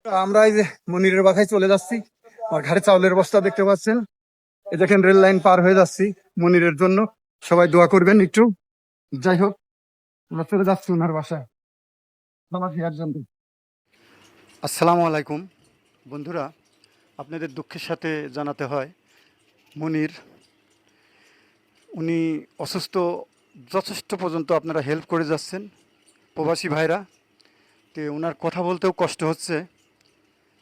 আমরা এই যে মনিরের বাসায় চলে যাচ্ছি। আমার ঘাড়ে চাউলের বস্তা দেখতে পাচ্ছেন। এই দেখেন রেল লাইন পার হয়ে যাচ্ছি মনিরের জন্য। সবাই দোয়া করবেন একটু। যাই হোক, আমরা চলে যাচ্ছি ওনার বাসায় নামাজ দেওয়ার জন্য। আসসালামু আলাইকুম বন্ধুরা, আপনাদের দুঃখের সাথে জানাতে হয় মনির উনি অসুস্থ। যথেষ্ট পর্যন্ত আপনারা হেল্প করে যাচ্ছেন প্রবাসী ভাইরা, তো ওনার কথা বলতেও কষ্ট হচ্ছে।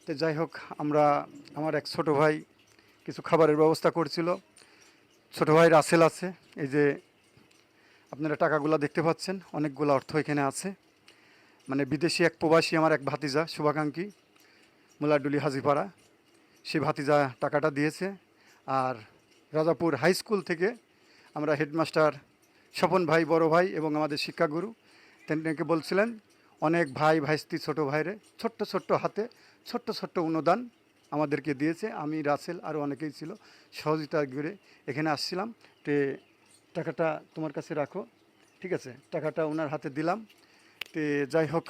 তো যাই হোক, আমার এক ছোট ভাই কিছু খাবারের ব্যবস্থা করছিল। ছোট ভাই রাসেল আছে, এই যে আপনারা টাকাগুলো দেখতে পাচ্ছেন, অনেকগুলো অর্থ এখানে আছে। মানে বিদেশি এক প্রবাসী আমার এক ভাতিজা শুভাকাঙ্ক্ষী মোলাডুলি হাজিপাড়া, সে ভাতিজা টাকাটা দিয়েছে। আর রাজাপুর হাই স্কুল থেকে আমরা হেডমাস্টার স্বপন ভাই, বড় ভাই এবং আমাদের শিক্ষাগুরু তেনাকে বলছিলেন অনেক ভাই ভাইস্তি ছোটো ভাইরে ছোট্ট ছোট্ট হাতে ছোট্ট ছোট্ট অনুদান আমাদেরকে দিয়েছে। আমি রাসেল আরও অনেকেই ছিল সহযোগিতা করে এখানে আসছিলাম। তে টাকাটা তোমার কাছে রাখো, ঠিক আছে? টাকাটা ওনার হাতে দিলাম। তে যাই হোক,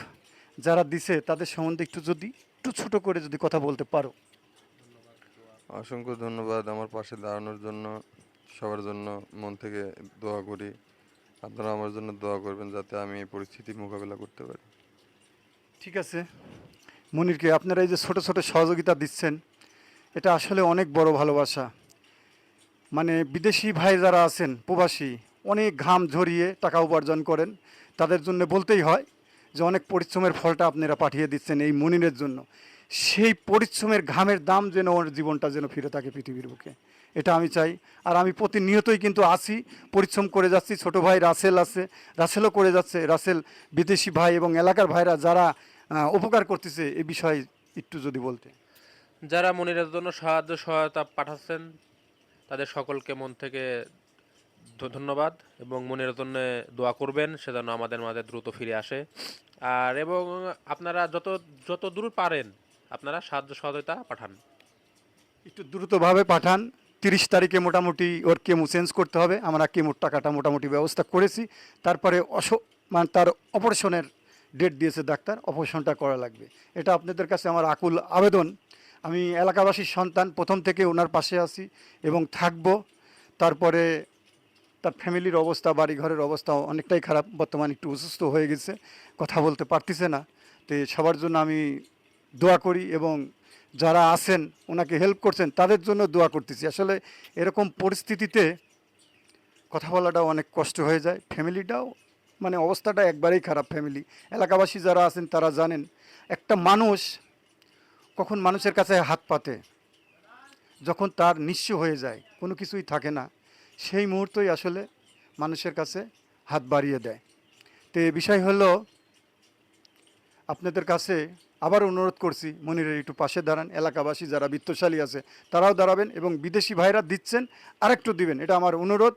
যারা দিছে তাদের সম্বন্ধে একটু ছোট করে যদি কথা বলতে পারো। অসংখ্য ধন্যবাদ আমার পাশে দাঁড়ানোর জন্য। সবার জন্য মন থেকে দোয়া করি। আপনারা আমার জন্য দোয়া করবেন যাতে আমি এই পরিস্থিতি মোকাবেলা করতে পারি। ঠিক আছে মনিরকে আপনারা এই যে ছোট ছোট সহযোগিতা দিচ্ছেন, এটা আসলে অনেক বড় ভালোবাসা। মানে বিদেশি ভাই যারা আছেন প্রবাসী, অনেক ঘাম ঝরিয়ে টাকা উপার্জন করেন, তাদের জন্য বলতেই হয় যে অনেক পরিশ্রমের ফলটা আপনারা পাঠিয়ে দিচ্ছেন এই মনিরের জন্য। সেই পরিশ্রমের ঘামের দাম যেন ওর জীবনটা যেন ফিরে থাকে পৃথিবীর বুকে, এটা আমি চাই। আর আমি প্রতিনিয়তই কিন্তু আসি, পরিশ্রম করে যাচ্ছি। ছোট ভাই রাসেল আছে, রাসেলও করে যাচ্ছে। রাসেল বিদেশি ভাই এবং এলাকার ভাইরা যারা উপকার করতেছে, এ বিষয়ে একটু যদি বলতে। যারা মনিরের জন্য সাহায্য সহায়তা পাঠাচ্ছেন তাদের সকলকে মন থেকে ধন্যবাদ, এবং মনিরের জন্য দোয়া করবেন সে যেন আমাদের মাঝে দ্রুত ফিরে আসে। আর এবং আপনারা যত যত দূর পারেন আপনারা সাহায্য সহায়তা পাঠান। একটু দ্রুতভাবে পাঠান। 30 তারিখে মোটামুটি ওর কেমো চেঞ্জ করতে হবে। আমরা কেমোর টাকাটা মোটামুটি ব্যবস্থা করেছি। তারপরে মানে তার অপারেশনের ডেট দিয়েছে ডাক্তার, অপারেশনটা করা লাগবে। এটা আপনাদের কাছে আমার আকুল আবেদন। আমি এলাকাবাসীর সন্তান, প্রথম থেকে ওনার পাশে আছি এবং থাকব। তারপরে তার ফ্যামিলির অবস্থা, বাড়ি ঘরের অবস্থা অনেকটাই খারাপ, বর্তমানে একটু অসুস্থ হয়ে গেছে, কথা বলতে পারতেছে না। তো সবার জন্য আমি দোয়া করি এবং যারা আছেন ওনাকে হেল্প করছেন তাদের জন্য দোয়া করতেছি। আসলে এরকম পরিস্থিতিতে কথা বলাটাও অনেক কষ্ট হয়ে যায়, ফ্যামিলিটাও মানে অবস্থাটা একবারেই খারাপ। ফ্যামিলি এলাকাবাসী যারা আছেন তারা জানেন একটা মানুষ কখন মানুষের কাছে হাত পাতে, যখন তার নিঃস্ব হয়ে যায়, কোনো কিছুই থাকে না, সেই মুহূর্তই আসলে মানুষের কাছে হাত বাড়িয়ে দেয়। তো এই বিষয় হলো, আপনাদের কাছে আবার অনুরোধ করছি মনিরের একটু পাশে দাঁড়ান। এলাকাবাসী যারা বিত্তশালী আছে তারাও দাঁড়াবেন এবং বিদেশি ভাইরা দিচ্ছেন আরেকটু দিবেন, এটা আমার অনুরোধ।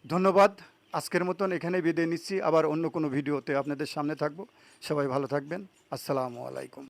ধন্যবাদ। আজকের মতন এখানেই বিদায় নিচ্ছি। আবার অন্য কোনো ভিডিওতে আপনাদের সামনে থাকবো। সবাই ভালো থাকবেন। আসসালামু আলাইকুম।